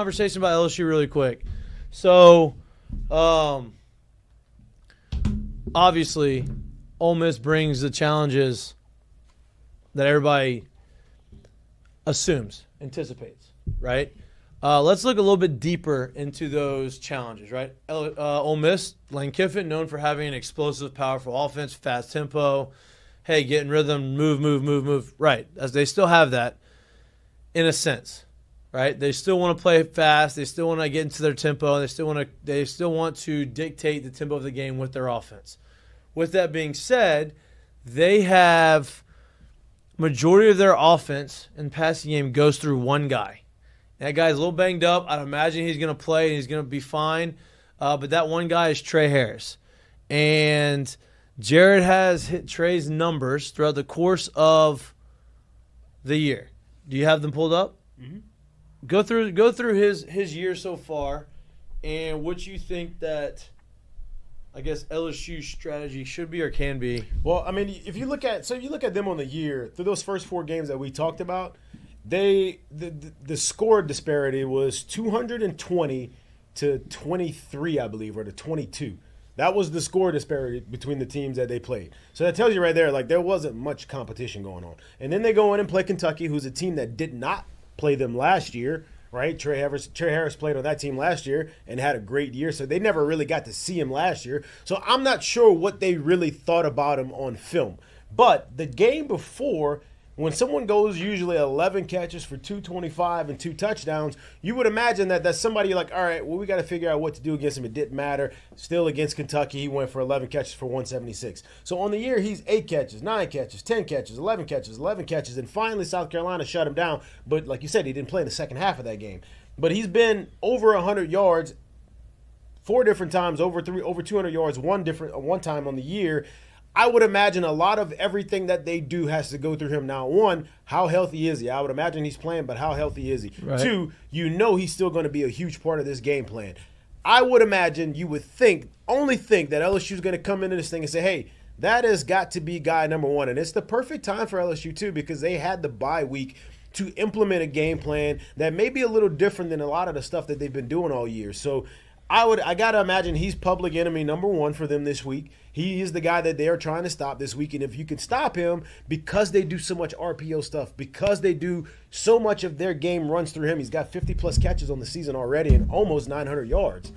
conversation about LSU really quick. So, obviously, Ole Miss brings the challenges that everybody anticipates, right? Let's look a little bit deeper into those challenges, right? Ole Miss, Lane Kiffin, known for having an explosive, powerful offense, fast tempo. Hey, get in rhythm, move. Right, as they still have that in a sense, right? They still want to play fast. They still want to get into their tempo. And they still want to dictate the tempo of the game with their offense. With that being said, they have majority of their offense in passing game goes through one guy. That guy's a little banged up. I'd imagine he's going to play and he's going to be fine. But that one guy is Trey Harris. And Jared has hit Trey's numbers throughout the course of the year. Do you have them pulled up? Mm-hmm. Go through his year so far and what you think that, I guess, LSU's strategy should be or can be. Well, I mean, if you look at them on the year, through those first 4 games that we talked about, the score disparity was 220 to 23, I believe, or to 22. That was the score disparity between the teams that they played. So that tells you right there, like, there wasn't much competition going on. And then they go in and play Kentucky, who's a team that did not play them last year, right? Trey Harris played on that team last year and had a great year, so they never really got to see him last year. So I'm not sure what they really thought about him on film. But the game before, when someone goes usually 11 catches for 225 and 2 touchdowns, you would imagine that that's somebody like, all right, well, we got to figure out what to do against him. It didn't matter. Still against Kentucky, he went for 11 catches for 176. So on the year, he's 8 catches, 9 catches, 10 catches, 11 catches, and finally South Carolina shut him down. But like you said, he didn't play in the second half of that game. But he's been over 100 yards 4 different times, over 200 yards one time on the year. I would imagine a lot of everything that they do has to go through him. Now, 1, how healthy is he? I would imagine he's playing, but how healthy is he? Right. 2, he's still going to be a huge part of this game plan. I would imagine you would only think that LSU is going to come into this thing and say, hey, that has got to be guy number 1. And it's the perfect time for LSU, too, because they had the bye week to implement a game plan that may be a little different than a lot of the stuff that they've been doing all year. So I got to imagine he's public enemy number 1 for them this week. He is the guy that they are trying to stop this week. And if you can stop him, because they do so much RPO stuff, because they do so much of their game runs through him, he's got 50-plus catches on the season already and almost 900 yards.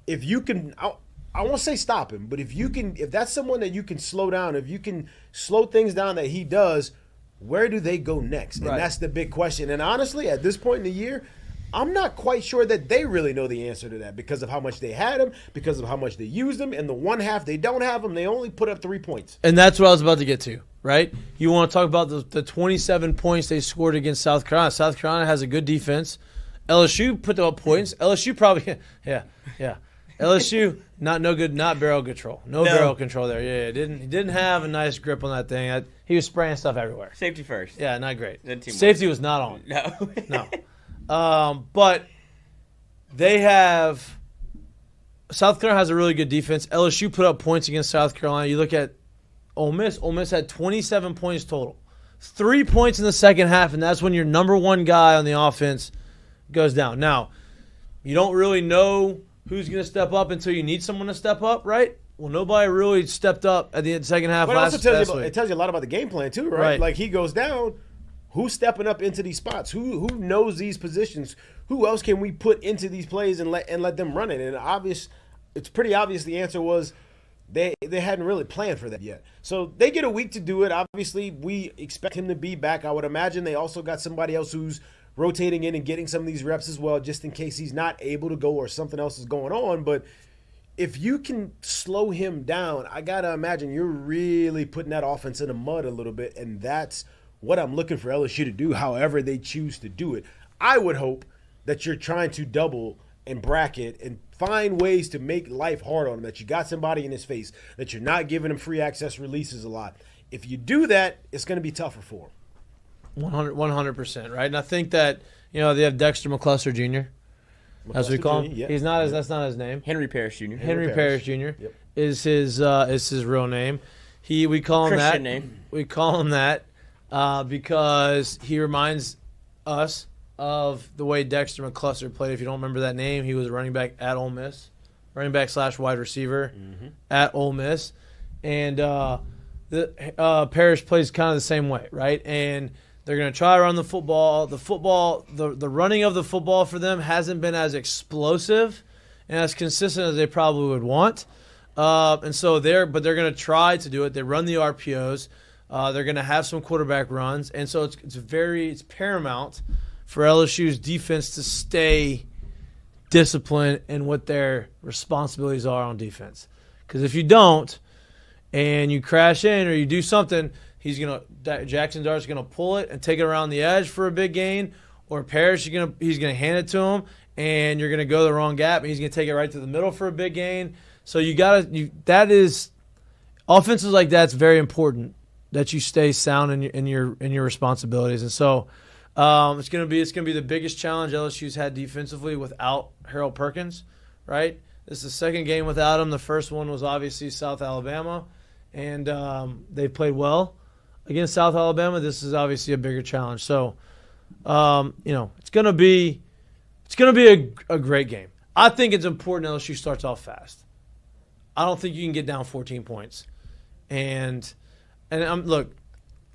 If you can, I won't say stop him, but if that's someone that you can slow down, if you can slow things down that he does, where do they go next? And that's the big question. And honestly, at this point in the year, I'm not quite sure that they really know the answer to that because of how much they had him, because of how much they used him, and the one half they don't have him, they only put up 3 points. And that's what I was about to get to, right? You want to talk about the 27 points they scored against South Carolina. South Carolina has a good defense. LSU put up points. LSU probably, yeah. LSU, not barrel control. No barrel control there. Yeah, didn't have a nice grip on that thing. He was spraying stuff everywhere. Safety first. Yeah, not great. Safety was not on. No. But they have – South Carolina has a really good defense. LSU put up points against South Carolina. You look at Ole Miss. Ole Miss had 27 points total. 3 points in the second half, and that's when your number 1 guy on the offense goes down. Now, you don't really know who's going to step up until you need someone to step up, right? Well, nobody really stepped up at the end of the second half But last week. it tells you a lot about the game plan too, right? Like he goes down – who's stepping up into these spots? Who knows these positions? Who else can we put into these plays and let them run it? And it's pretty obvious the answer was they hadn't really planned for that yet. So they get a week to do it. Obviously, we expect him to be back. I would imagine they also got somebody else who's rotating in and getting some of these reps as well, just in case he's not able to go or something else is going on. But if you can slow him down, I got to imagine you're really putting that offense in the mud a little bit, and that's what I'm looking for LSU to do, however they choose to do it. I would hope that you're trying to double and bracket and find ways to make life hard on him, that you got somebody in his face, that you're not giving him free access releases a lot. If you do that, it's going to be tougher for him. 100%, right? And I think that, they have Dexter McCluster Jr., as we call him. Yep. That's not his name. Henry Parrish Jr. Henry Parrish Jr. Yep. is his real name. We call him Christian that. name. We call him that because he reminds us of the way Dexter McCluster played. If you don't remember that name, he was a running back at Ole Miss, running back / wide receiver at Ole Miss, and the Parrish plays kind of the same way, right? And they're going to try to run the football. The running of the football for them hasn't been as explosive and as consistent as they probably would want. And so they're going to try to do it. They run the RPOs. They're going to have some quarterback runs, and so it's paramount for LSU's defense to stay disciplined in what their responsibilities are on defense. Because if you don't, and you crash in or you do something, Jackson Dart's gonna pull it and take it around the edge for a big gain, or Parrish he's gonna hand it to him, and you're gonna go the wrong gap, and he's gonna take it right to the middle for a big gain. So offenses like that's very important that you stay sound in your responsibilities, and so it's gonna be the biggest challenge LSU's had defensively without Harold Perkins, right? This is the second game without him. The first one was obviously South Alabama, and they played well against South Alabama. This is obviously a bigger challenge. So, it's gonna be a great game. I think it's important LSU starts off fast. I don't think you can get down 14 points, and look,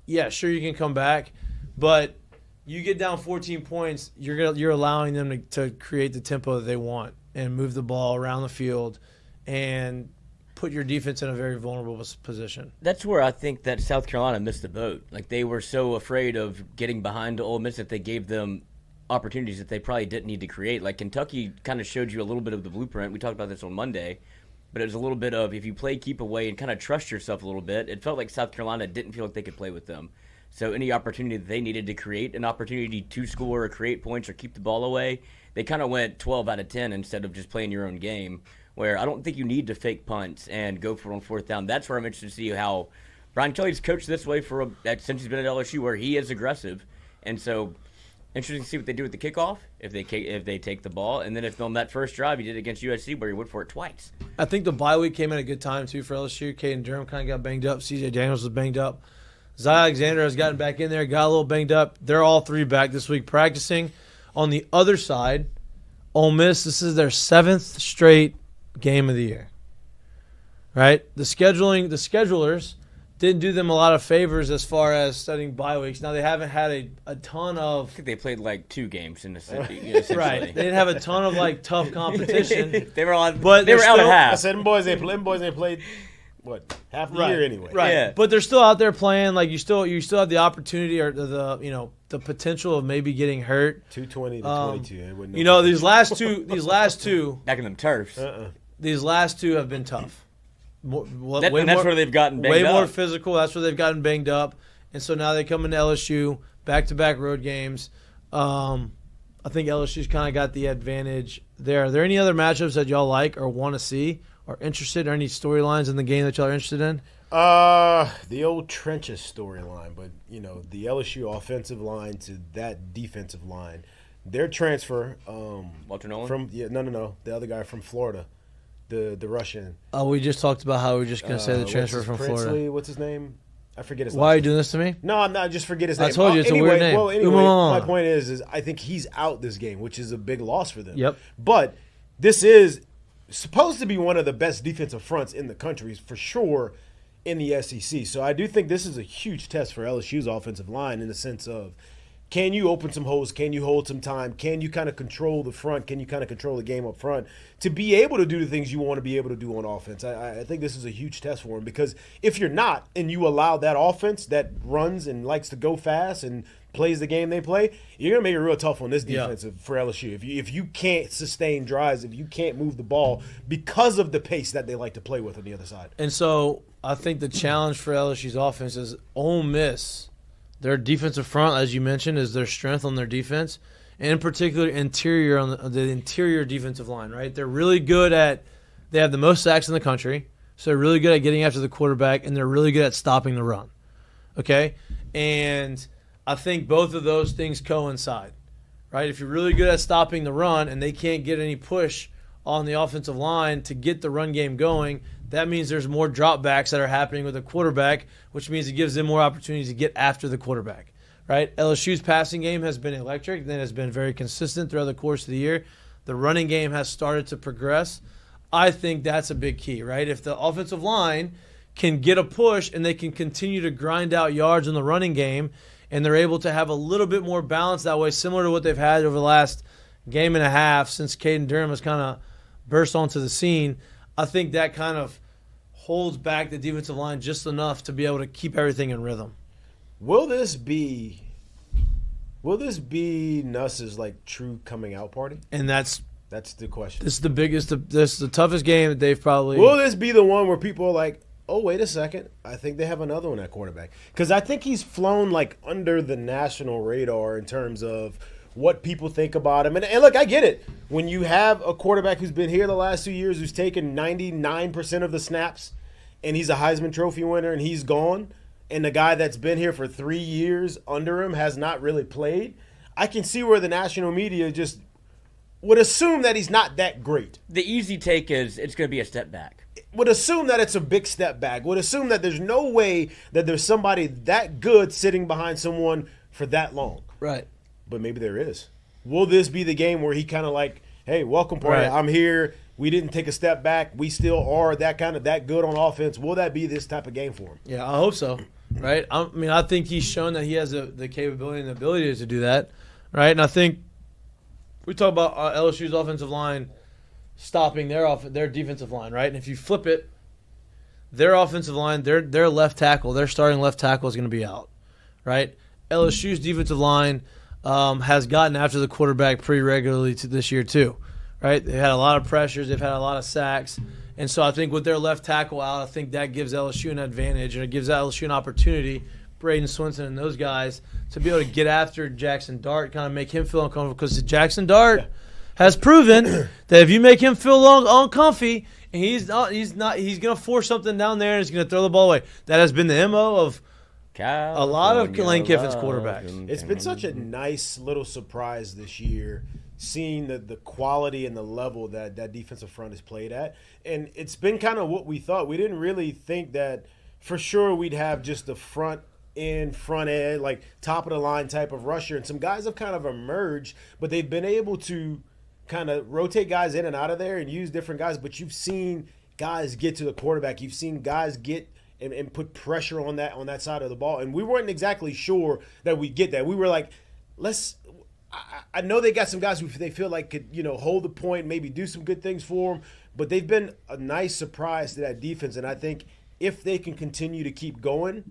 yeah, sure you can come back, but you get down 14 points, you're allowing them to create the tempo that they want and move the ball around the field and put your defense in a very vulnerable position. That's where I think that South Carolina missed the boat. Like, they were so afraid of getting behind Ole Miss that they gave them opportunities that they probably didn't need to create. Like, Kentucky kind of showed you a little bit of the blueprint. We talked about this on Monday, but it was a little bit of, if you play keep away and kind of trust yourself a little bit, it felt like South Carolina didn't feel like they could play with them. So any opportunity that they needed to create an opportunity to score or create points or keep the ball away, they kind of went 12 out of 10 instead of just playing your own game, where I don't think you need to fake punts and go for it on fourth down. That's where I'm interested to see how Brian Kelly's coached this way since he's been at LSU, where he is aggressive. And so interesting to see what they do with the kickoff, if they take the ball, and then if on that first drive he did against USC where he went for it twice. I think the bye week came at a good time, too, for LSU. Caden Durham kind of got banged up. C.J. Daniels was banged up. Zy Alexander has gotten back in there, got a little banged up. They're all three back this week practicing. On the other side, Ole Miss, this is their 7th straight game of the year. Right? The schedulers didn't do them a lot of favors as far as studying bye weeks. Now, they haven't had a ton of... I think they played like 2 games in the city. Right. They didn't have a ton of tough competition. They were out at half. I said them boys ain't played half the year anyway. Right. Yeah. But they're still out there playing. Like, you still have the opportunity or the potential of maybe getting hurt. 220 to 22. These last two Back in them turfs. These last two have been tough. That's where they've gotten banged way up. more physical. That's where they've gotten banged up. And so now they come into LSU, back-to-back road games. I think LSU's kind of got the advantage there. Are there any other matchups that y'all like or want to see or interested, or any storylines in the game that y'all are interested in? The old trenches storyline, but the LSU offensive line to that defensive line, their transfer Walter Nolan from the other guy from Florida, the Russian. We just talked about how we're just going to say the transfer from Florida. What's his name? I forget his name. Why are you doing this to me? No, I'm not. Just forget his name. I told you it's a weird name. Well, anyway, my point is I think he's out this game, which is a big loss for them. Yep. But this is supposed to be one of the best defensive fronts in the country, for sure, in the SEC. So I do think this is a huge test for LSU's offensive line in the sense of, can you open some holes? Can you hold some time? Can you kind of control the front? Can you kind of control the game up front to be able to do the things you want to be able to do on offense? I think this is a huge test for him, because if you're not and you allow that offense that runs and likes to go fast and plays the game they play, you're going to make it real tough on this defense for LSU. If you can't sustain drives, if you can't move the ball because of the pace that they like to play with on the other side. And so I think the challenge for LSU's offense is Ole Miss. Their defensive front, as you mentioned, is their strength on their defense, and in particular interior on the interior defensive line, right? They're really good they have the most sacks in the country, so they're really good at getting after the quarterback, and they're really good at stopping the run, okay? And I think both of those things coincide, right? If you're really good at stopping the run and they can't get any push on the offensive line to get the run game going, that means there's more dropbacks that are happening with the quarterback, which means it gives them more opportunities to get after the quarterback, right? LSU's passing game has been electric, then has been very consistent throughout the course of the year. The running game has started to progress. I think that's a big key, right? If the offensive line can get a push and they can continue to grind out yards in the running game and they're able to have a little bit more balance that way, similar to what they've had over the last game and a half since Caden Durham has kind of burst onto the scene, I think that kind of holds back the defensive line just enough to be able to keep everything in rhythm. Will this be Nuss's like true coming out party? And that's the question. this is the biggest, this is the toughest game that they've probably. Will this be the one where people are like, oh, wait a second, I think they have another one at quarterback? Because I think he's flown like under the national radar in terms of what people think about him. And look, I get it. When you have a quarterback who's been here the last 2 years, who's taken 99% of the snaps, and he's a Heisman Trophy winner, and he's gone, and the guy that's been here for 3 years under him has not really played, I can see where the national media just would assume that he's not that great. The easy take is it's going to be a step back. Would assume that it's a big step back. Would assume that there's no way that there's somebody that good sitting behind someone for that long. Right. But maybe there is. Will this be the game where he kind of like, hey, welcome party, Right. I'm here. We didn't take a step back. We still are that good on offense. Will that be this type of game for him? Yeah, I hope so. Right. I mean, I think he's shown that he has the capability and the ability to do that. Right. And I think we talk about LSU's offensive line stopping their defensive line. Right. And if you flip it, their offensive line, their left tackle, their starting left tackle is going to be out. Right. LSU's defensive line has gotten after the quarterback pretty regularly this year too. Right. They've had a lot of pressures. They've had a lot of sacks. And so I think with their left tackle out, I think that gives LSU an advantage, and it gives LSU an opportunity, Braden Swinson and those guys, to be able to get after Jackson Dart, kind of make him feel uncomfortable. Because Jackson Dart has proven that if you make him feel uncomfy, and he's going to force something down there and he's going to throw the ball away. That has been the MO of a lot of Lane Kiffin's quarterbacks. It's been such a nice little surprise this year, seeing the quality and the level that defensive front has played at. And it's been kind of what we thought. We didn't really think that for sure we'd have just the front end, like top of the line type of rusher. And some guys have kind of emerged, but they've been able to kind of rotate guys in and out of there and use different guys. But you've seen guys get to the quarterback. You've seen guys get and put pressure on that side of the ball. And we weren't exactly sure that we'd get that. We were like, I know they got some guys who they feel like could, hold the point, maybe do some good things for them, but they've been a nice surprise to that defense. And I think if they can continue to keep going,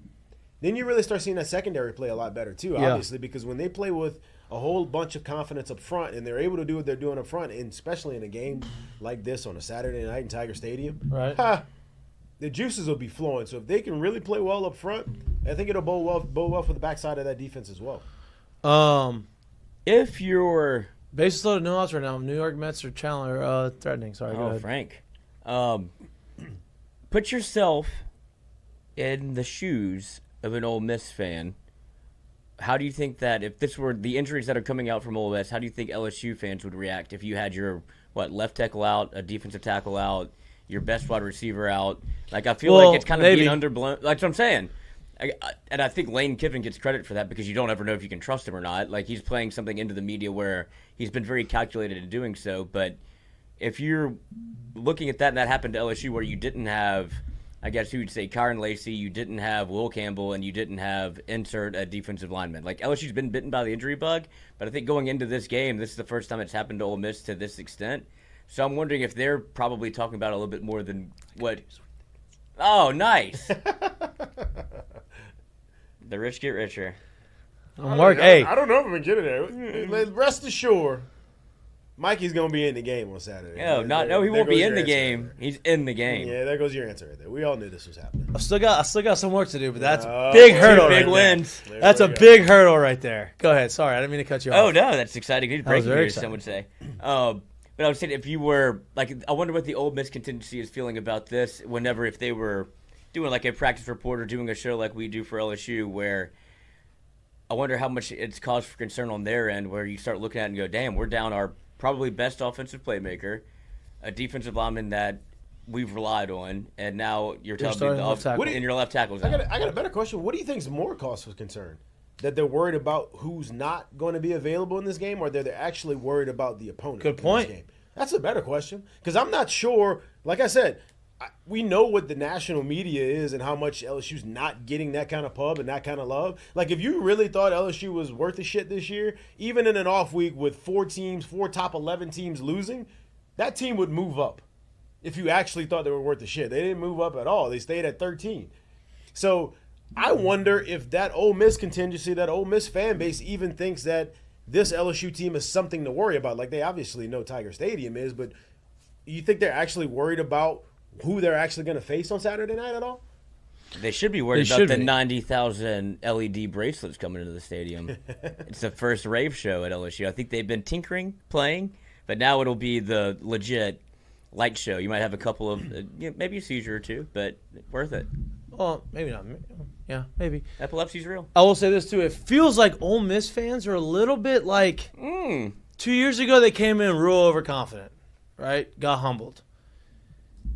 then you really start seeing that secondary play a lot better too, obviously, because when they play with a whole bunch of confidence up front and they're able to do what they're doing up front, and especially in a game like this on a Saturday night in Tiger Stadium, Right. The juices will be flowing. So if they can really play well up front, I think it'll bode well for the backside of that defense as well. If you're Bases loaded, no outs right now. New York Mets are threatening. Sorry, go ahead. Frank, put yourself in the shoes of an Ole Miss fan. How do you think that if this were the injuries that are coming out from Ole Miss, how do you think LSU fans would react if you had your left tackle out, a defensive tackle out, your best wide receiver out? Like, I feel like it's kind of being underblown. Like what I'm saying. And I think Lane Kiffin gets credit for that because you don't ever know if you can trust him or not. Like, he's playing something into the media where he's been very calculated in doing so. But if you're looking at that and that happened to LSU where you didn't have, I guess you would say, Kyron Lacey, you didn't have Will Campbell, and you didn't have insert a defensive lineman. Like, LSU's been bitten by the injury bug, but I think going into this game, this is the first time it's happened to Ole Miss to this extent. So I'm wondering if they're probably talking about it a little bit more than what. Oh, nice. The rich get richer. Mark, hey. I don't know if I'm going to get it there. Rest assured, Mikey's going to be in the game on Saturday. No, he won't be in the game. He's in the game. Yeah, there goes your answer right there. We all knew this was happening. I still got some work to do, but that's a big hurdle. Big right wins. There. That's a big hurdle right there. Go ahead. Sorry, I didn't mean to cut you off. Oh, no, that's exciting. He's breaking very news, some would say. But I was saying, if you were, I wonder what the Ole Miss contingency is feeling about this if they were doing like a practice report or doing a show like we do for LSU, where I wonder how much it's cause for concern on their end, where you start looking at it and go, damn, we're down our probably best offensive playmaker, a defensive lineman that we've relied on, and now you're telling me and your left tackle's out. I got a better question. What do you think is more cause for concern? that they're worried about who's not going to be available in this game, or they're actually worried about the opponent? Good point. In this game? That's a better question, because I'm not sure. Like I said, we know what the national media is and how much LSU's not getting that kind of pub and that kind of love. Like, if you really thought LSU was worth the shit this year, even in an off week with 4 top 11 teams losing, that team would move up. If you actually thought they were worth the shit, they didn't move up at all. They stayed at 13. So I wonder if that Ole Miss contingency, that Ole Miss fan base, even thinks that this LSU team is something to worry about. Like, they obviously know Tiger Stadium is, but you think they're actually worried about who they're actually going to face on Saturday night at all? They should be worried about the 90,000 LED bracelets coming into the stadium. It's the first rave show at LSU. I think they've been tinkering, playing, but now it'll be the legit light show. You might have a couple of, maybe a seizure or two, but worth it. Well, maybe not. Yeah, maybe. Epilepsy's real. I will say this, too. It feels like Ole Miss fans are a little bit like 2 years ago they came in real overconfident, right? Got humbled.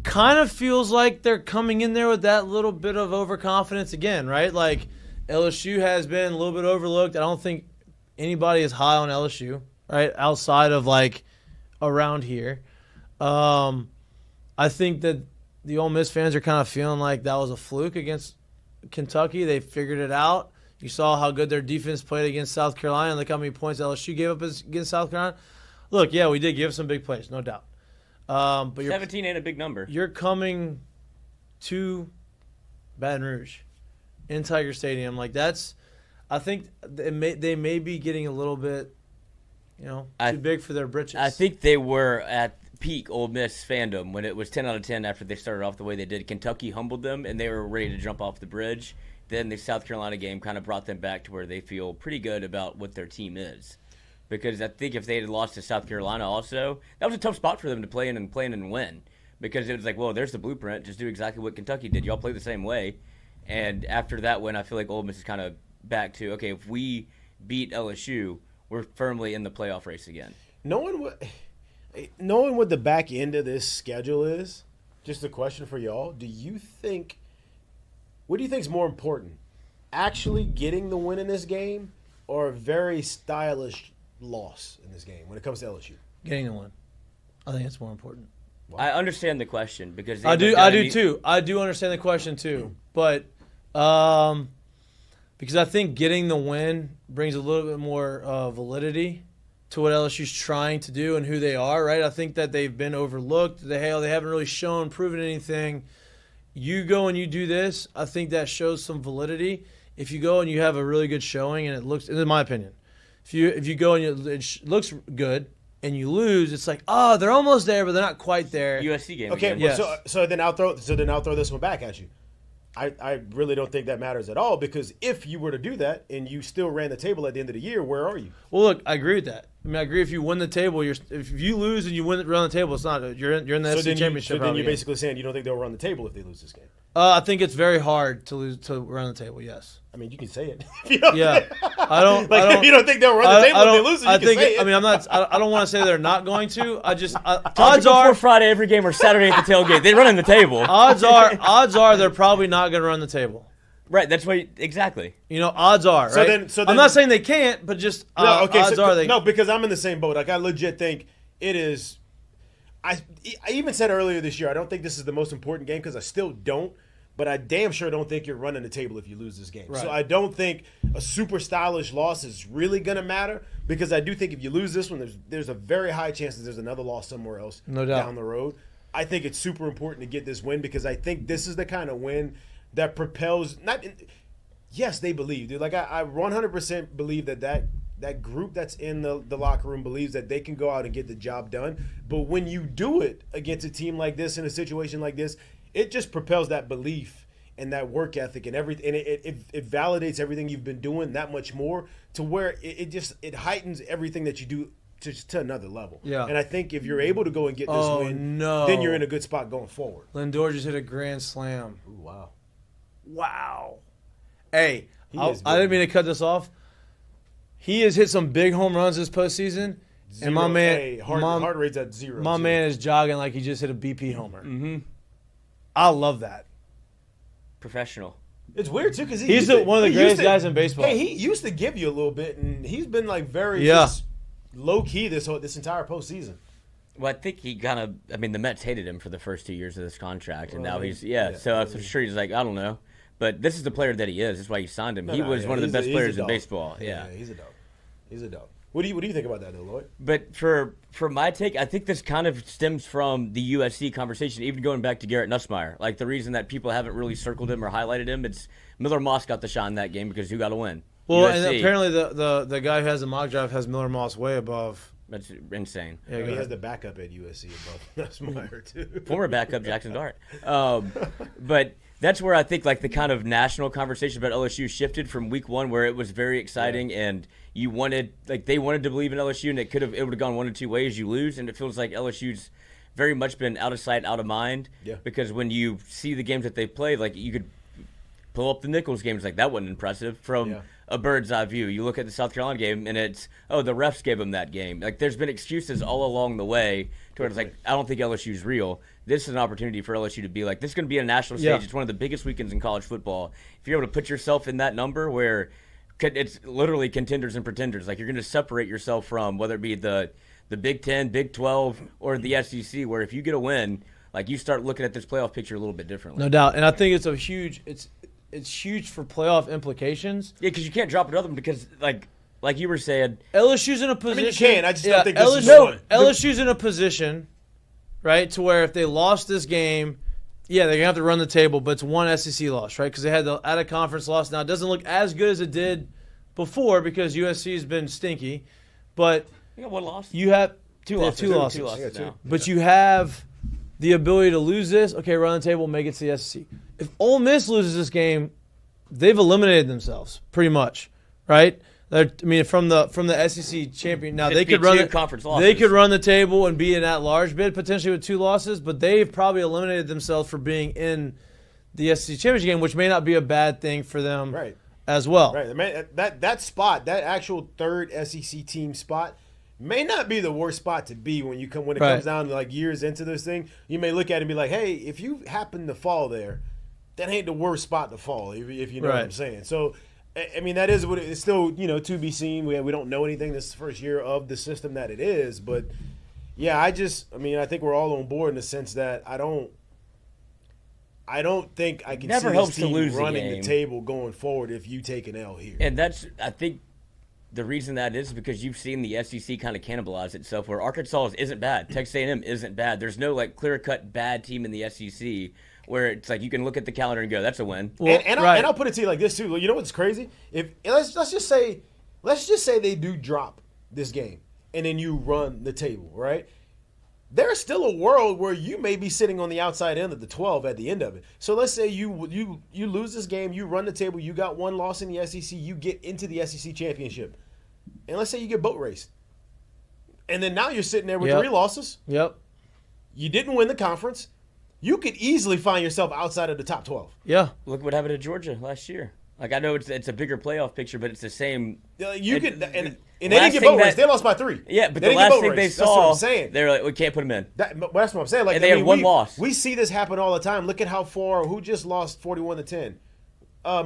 Kind of feels like they're coming in there with that little bit of overconfidence again, right? Like, LSU has been a little bit overlooked. I don't think anybody is high on LSU, right, outside of, like, around here. I think that the Ole Miss fans are kind of feeling like that was a fluke against Kentucky. They figured it out. You saw how good their defense played against South Carolina. Look how many points LSU gave up against South Carolina. Look, yeah, we did give some big plays, no doubt. But 17 ain't a big number. You're coming to Baton Rouge in Tiger Stadium. Like, that's – I think they may be getting a little bit, too big for their britches. I think they were at peak Ole Miss fandom when it was 10 out of 10 after they started off the way they did. Kentucky humbled them, and they were ready to jump off the bridge. Then the South Carolina game kind of brought them back to where they feel pretty good about what their team is. Because I think if they had lost to South Carolina also, that was a tough spot for them to play in and win. Because it was like, well, there's the blueprint. Just do exactly what Kentucky did. Y'all play the same way. And after that win, I feel like Ole Miss is kind of back to, okay, if we beat LSU, we're firmly in the playoff race again. Knowing what the back end of this schedule is, just a question for y'all. What do you think is more important? Actually getting the win in this game, or a very stylish loss in this game when it comes to LSU? Getting the win. I think it's more important. Wow. I understand the question because I do too. I do understand the question too, but because I think getting the win brings a little bit more validity to what LSU's trying to do and who they are. Right? I think that they've been overlooked. They haven't really proven anything. You go and you do this, I think that shows some validity. If you go and you have a really good showing and it looks, in my opinion, if you go and it looks good and you lose, it's like, oh, they're almost there, but they're not quite there. USC game. Okay, again. Yes. so then I'll throw this one back at you. I really don't think that matters at all, because if you were to do that and you still ran the table at the end of the year, where are you? Well, look, I agree with that. I mean, I agree if you win the table, if you lose and you run the table, it's not you're in the SEC championship. So then you're basically saying you don't think they'll run the table if they lose this game. I think it's very hard to run the table. Yes. I mean, you can say it. Yeah, I don't. If you don't think they'll run the table if they lose, you can say it. I mean, I'm not. I don't want to say they're not going to. Odds are Friday every game or Saturday at the tailgate. They run in the table. Odds are they're probably not going to run the table. Right. That's why exactly. Odds are. Right? So then I'm not saying they can't, but just odds are they. No, because I'm in the same boat. Like, I legit think it is. I even said earlier this year, I don't think this is the most important game, because I still don't. But I damn sure don't think you're running the table if you lose this game. Right. So I don't think a super stylish loss is really going to matter, because I do think if you lose this one, there's a very high chance that there's another loss somewhere else down the road. I think it's super important to get this win, because I think this is the kind of win that propels – yes, they believe, dude. Like, I 100% believe that group that's in the locker room believes that they can go out and get the job done. But when you do it against a team like this, in a situation like this, it just propels that belief and that work ethic and everything, and it validates everything you've been doing that much more, to where it heightens everything that you do to another level. Yeah. And I think if you're able to go and get this win, then you're in a good spot going forward. Lindor just hit a grand slam. Ooh, Wow. Hey, I didn't mean to cut this off. He has hit some big home runs this postseason. And my man, heart rate's at 0. My man is jogging like he just hit a BP homer. Mm-hmm. I love that. Professional. It's weird too because He's one of the greatest guys in baseball. Hey, he used to give you a little bit, and he's been like very just low key this entire postseason. Well, I think he kind of. I mean, the Mets hated him for the first 2 years of this contract, and now he's yeah, So I'm sure he's like, I don't know, but this is the player that he is. That's why you signed him. He was one of the best players in baseball. Yeah, he's a dog. He's a dog. What do you think about that, though, Lloyd? But for my take, I think this kind of stems from the USC conversation, even going back to Garrett Nussmeier. Like the reason that people haven't really circled him or highlighted him, it's Miller Moss got the shot in that game because who got to win? Well, USC. and apparently the guy who has the mock draft has Miller Moss way above. That's insane. Yeah, he has the backup at USC above Nussmeier too. Former backup Jackson Dart. But that's where I think like the kind of national conversation about LSU shifted from week one, where it was very exciting and you wanted they wanted to believe in LSU, and it would have gone one of two ways. You lose, and it feels like LSU's very much been out of sight, out of mind. Yeah. Because when you see the games that they played, like you could pull up the Nichols games, like that wasn't impressive from a bird's eye view. You look at the South Carolina game, and it's the refs gave them that game. Like there's been excuses all along the way to where it's like I don't think LSU's real. This is an opportunity for LSU to be like, this is going to be a national stage. It's one of the biggest weekends in college football. If you're able to put yourself in that number where it's literally contenders and pretenders, like you're going to separate yourself from whether it be the Big 10, Big 12, or the SEC, where if you get a win, like you start looking at this playoff picture a little bit differently. No doubt. And I think it's it's huge for playoff implications. Yeah, because you can't drop another one because, like you were saying, LSU's in a position. I mean, you can. I just don't think this is one. LSU's in a position, right, to where if they lost this game, they're going to have to run the table, but it's one SEC loss, right? Because they had the out-of-conference loss. Now, it doesn't look as good as it did before because USC's been stinky. But you got one loss. You have two losses now. But you have the ability to lose this. Okay, run the table, make it to the SEC. If Ole Miss loses this game, they've eliminated themselves pretty much, right? From the SEC champion. Now they could run the table and be in that large bid potentially with two losses, but they've probably eliminated themselves for being in the SEC championship game, which may not be a bad thing for them, as well. Right. That spot, that actual third SEC team spot, may not be the worst spot to be when it comes down to like years into this thing. You may look at it and be like, hey, if you happen to fall there, that ain't the worst spot to fall. If you know what I'm saying. So. I mean, that is what it's still, to be seen. We don't know anything this first year of the system that it is. But, I think we're all on board in the sense that I don't think I can see this team running the table going forward if you take an L here. And I think the reason that is because you've seen the SEC kind of cannibalize itself where Arkansas isn't bad. Texas A&M isn't bad. There's no, clear-cut bad team in the SEC. Where it's like you can look at the calendar and go, "That's a win." Well, and I'll put it to you like this too. You know what's crazy? If let's just say they do drop this game, and then you run the table, right? There's still a world where you may be sitting on the outside end of the 12 at the end of it. So let's say you lose this game, you run the table, you got one loss in the SEC, you get into the SEC championship, and let's say you get boat raced, and then now you're sitting there with 3 losses. Yep. You didn't win the conference. You could easily find yourself outside of the top 12. Yeah. Look what happened to Georgia last year. Like, I know it's a bigger playoff picture, but it's the same. And they didn't get boat race. They lost by 3. Yeah, but the last thing they saw, that's what I'm saying. They were like, we can't put them in. That's what I'm saying. Like, and they had one loss. We see this happen all the time. Look at how far, who just lost 41-10?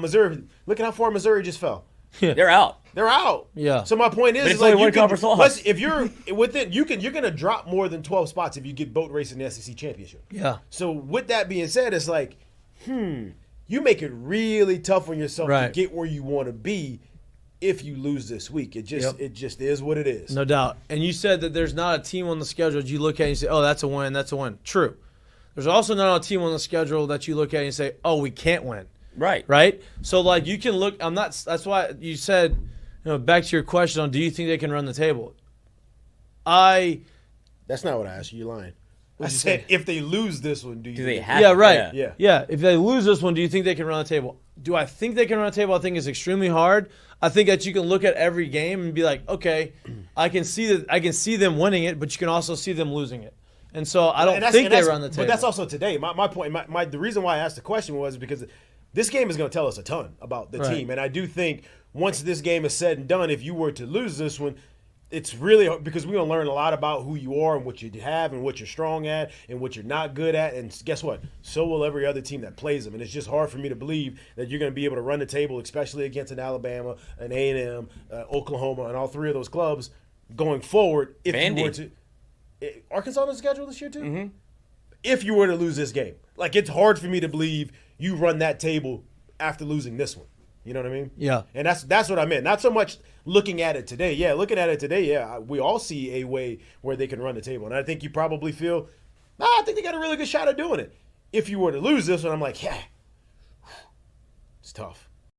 Missouri. Look at how far Missouri just fell. Yeah. They're out. They're out. Yeah. So my point is, but it's only one conference loss. If you're within, you're gonna drop more than 12 spots if you get boat race in the SEC championship. Yeah. So with that being said, it's like, you make it really tough on yourself to get where you want to be if you lose this week. It just is what it is. No doubt. And you said that there's not a team on the schedule that you look at and you say, oh, that's a win, that's a win. True. There's also not a team on the schedule that you look at and you say, oh, we can't win. Right? So, you can look – that's why you said, back to your question on do you think they can run the table? That's not what I asked you. You're lying. I said if they lose this one, do they have Yeah, right. Yeah. If they lose this one, do you think they can run the table? Do I think they can run the table? I think it's extremely hard. I think that you can look at every game and be like, okay, I can see them winning it, but you can also see them losing it. And so I don't think they run the table. But that's also today. My point, the reason why I asked the question was because this game is going to tell us a ton about the team. And I do think once this game is said and done, if you were to lose this one, it's really hard because we're going to learn a lot about who you are and what you have and what you're strong at and what you're not good at. And guess what? So will every other team that plays them. And it's just hard for me to believe that you're going to be able to run the table, especially against an Alabama, an A&M, Oklahoma, and all three of those clubs going forward. If Vandy. you were to Arkansas on the schedule this year too? Mm-hmm. If you were to lose this game. Like, it's hard for me to believe you run that table after losing this one. You know what I mean? Yeah. And that's what I meant. Not so much looking at it today. Yeah, looking at it today, yeah, we all see a way where they can run the table. And I think you probably feel, I think they got a really good shot at doing it. If you were to lose this one, I'm like, yeah, it's tough.